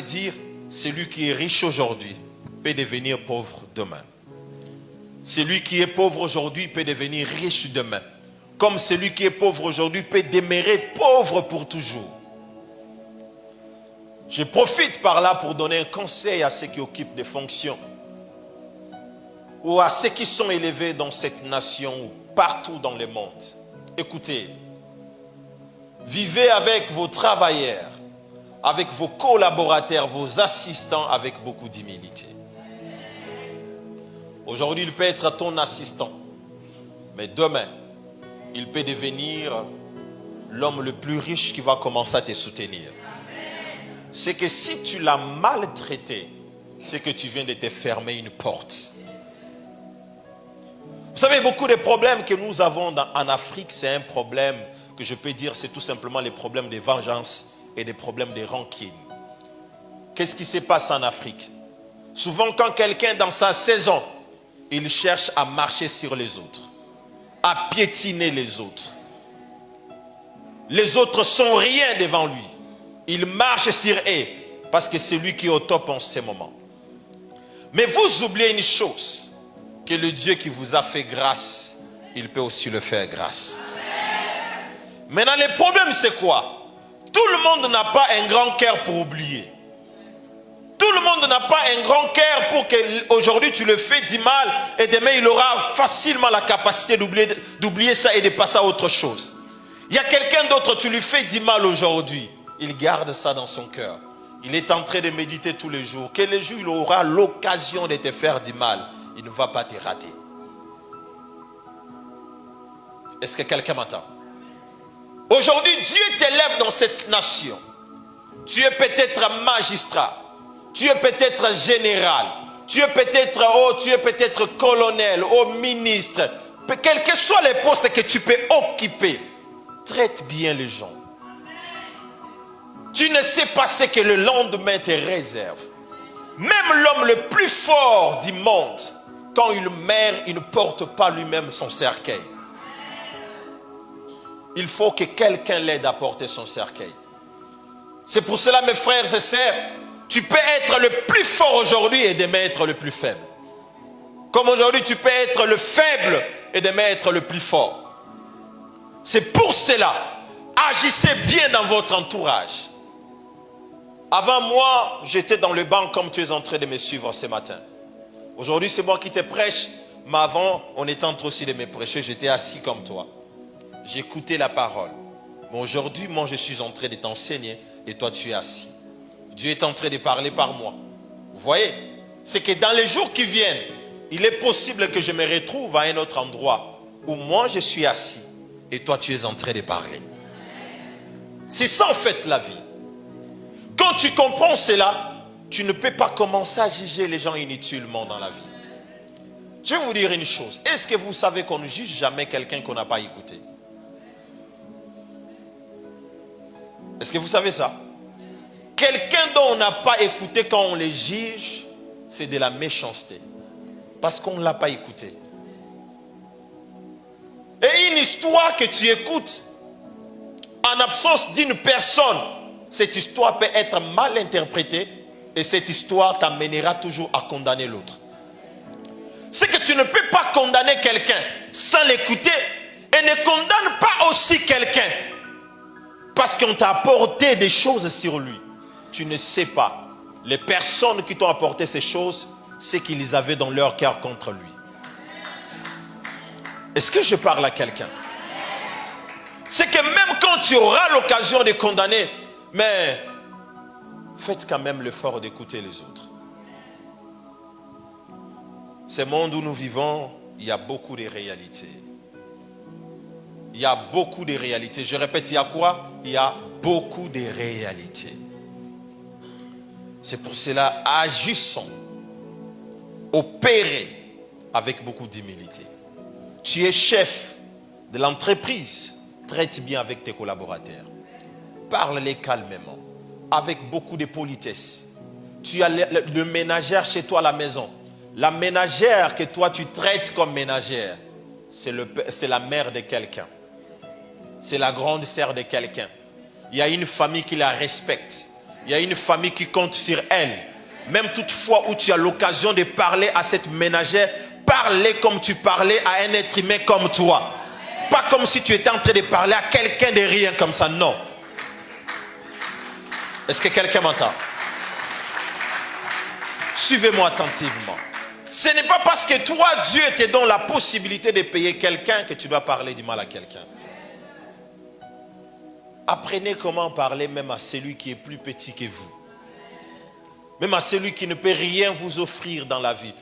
dire, celui qui est riche aujourd'hui peut devenir pauvre demain. Celui qui est pauvre aujourd'hui peut devenir riche demain. Comme celui qui est pauvre aujourd'hui peut demeurer pauvre pour toujours. Je profite par là pour donner un conseil à ceux qui occupent des fonctions ou à ceux qui sont élevés dans cette nation ou partout dans le monde. Écoutez, vivez avec vos travailleurs, avec vos collaborateurs, vos assistants avec beaucoup d'humilité. Aujourd'hui, il peut être ton assistant, mais demain, il peut devenir l'homme le plus riche qui va commencer à te soutenir. C'est que si tu l'as maltraité, c'est que tu viens de te fermer une porte. Vous savez, beaucoup de problèmes que nous avons en Afrique, c'est un problème que je peux dire, c'est tout simplement les problèmes de vengeance et des problèmes de rancune. Qu'est-ce qui se passe en Afrique? Souvent, quand quelqu'un dans sa saison, il cherche à marcher sur les autres, à piétiner les autres. Les autres sont rien devant lui. Il marche sur eux parce que c'est lui qui est au top en ce moment. Mais vous oubliez une chose, que le Dieu qui vous a fait grâce, il peut aussi le faire grâce. Maintenant, le problème c'est quoi? Tout le monde n'a pas un grand cœur pour oublier. Tout le monde n'a pas un grand cœur pour que aujourd'hui tu le fais du mal et demain il aura facilement la capacité d'oublier ça et de passer à autre chose. Il y a quelqu'un d'autre, tu lui fais du mal aujourd'hui. Il garde ça dans son cœur. Il est en train de méditer tous les jours. Que le jour il aura l'occasion de te faire du mal, il ne va pas te rater. Est-ce que quelqu'un m'entend? Aujourd'hui, Dieu t'élève dans cette nation. Tu es peut-être magistrat. Tu es peut-être général. Tu es peut-être colonel, ministre. Quels que soient les postes que tu peux occuper, traite bien les gens. Tu ne sais pas ce que le lendemain te réserve. Même l'homme le plus fort du monde, quand il meurt, il ne porte pas lui-même son cercueil. Il faut que quelqu'un l'aide à porter son cercueil. C'est pour cela, mes frères et sœurs, tu peux être le plus fort aujourd'hui et demain être le plus faible. Comme aujourd'hui, tu peux être le faible et demain être le plus fort. C'est pour cela, agissez bien dans votre entourage. Avant moi, j'étais dans le banc comme tu es en train de me suivre ce matin. Aujourd'hui, c'est moi qui te prêche. Mais avant, on était en train aussi de me prêcher. J'étais assis comme toi. J'écoutais la parole. Mais aujourd'hui, moi, je suis en train de t'enseigner et toi, tu es assis. Dieu est en train de parler par moi. Vous voyez? C'est que dans les jours qui viennent, il est possible que je me retrouve à un autre endroit où moi, je suis assis et toi, tu es en train de parler. C'est ça, en fait, la vie. Quand tu comprends cela, tu ne peux pas commencer à juger les gens inutilement dans la vie. Je vais vous dire une chose. Est-ce que vous savez qu'on ne juge jamais quelqu'un qu'on n'a pas écouté? Est-ce que vous savez ça? Quelqu'un dont on n'a pas écouté quand on les juge, c'est de la méchanceté. Parce qu'on ne l'a pas écouté. Et une histoire que tu écoutes en absence d'une personne, cette histoire peut être mal interprétée et cette histoire t'amènera toujours à condamner l'autre. C'est que tu ne peux pas condamner quelqu'un sans l'écouter et ne condamne pas aussi quelqu'un parce qu'on t'a apporté des choses sur lui. Tu ne sais pas. Les personnes qui t'ont apporté ces choses, c'est qu'ils avaient dans leur cœur contre lui. Est-ce que je parle à quelqu'un? C'est que même quand tu auras l'occasion de condamner, mais faites quand même l'effort d'écouter les autres. Ce monde où nous vivons, il y a beaucoup de réalités. Il y a beaucoup de réalités. Je répète, il y a quoi? Il y a beaucoup de réalités. C'est pour cela, agissons, opérez avec beaucoup d'humilité. Tu es chef de l'entreprise, traite bien avec tes collaborateurs. Parle-les calmement, avec beaucoup de politesse. Tu as le ménagère chez toi à la maison. La ménagère que toi tu traites comme ménagère, c'est la mère de quelqu'un. C'est la grande sœur de quelqu'un. Il y a une famille qui la respecte. Il y a une famille qui compte sur elle. Même toutefois où tu as l'occasion de parler à cette ménagère, parle comme tu parlais à un être humain comme toi. Pas comme si tu étais en train de parler à quelqu'un de rien comme ça, non. Est-ce que quelqu'un m'entend? Suivez-moi attentivement. Ce n'est pas parce que toi, Dieu te donne la possibilité de payer quelqu'un que tu dois parler du mal à quelqu'un. Apprenez comment parler même à celui qui est plus petit que vous. Même à celui qui ne peut rien vous offrir dans la vie.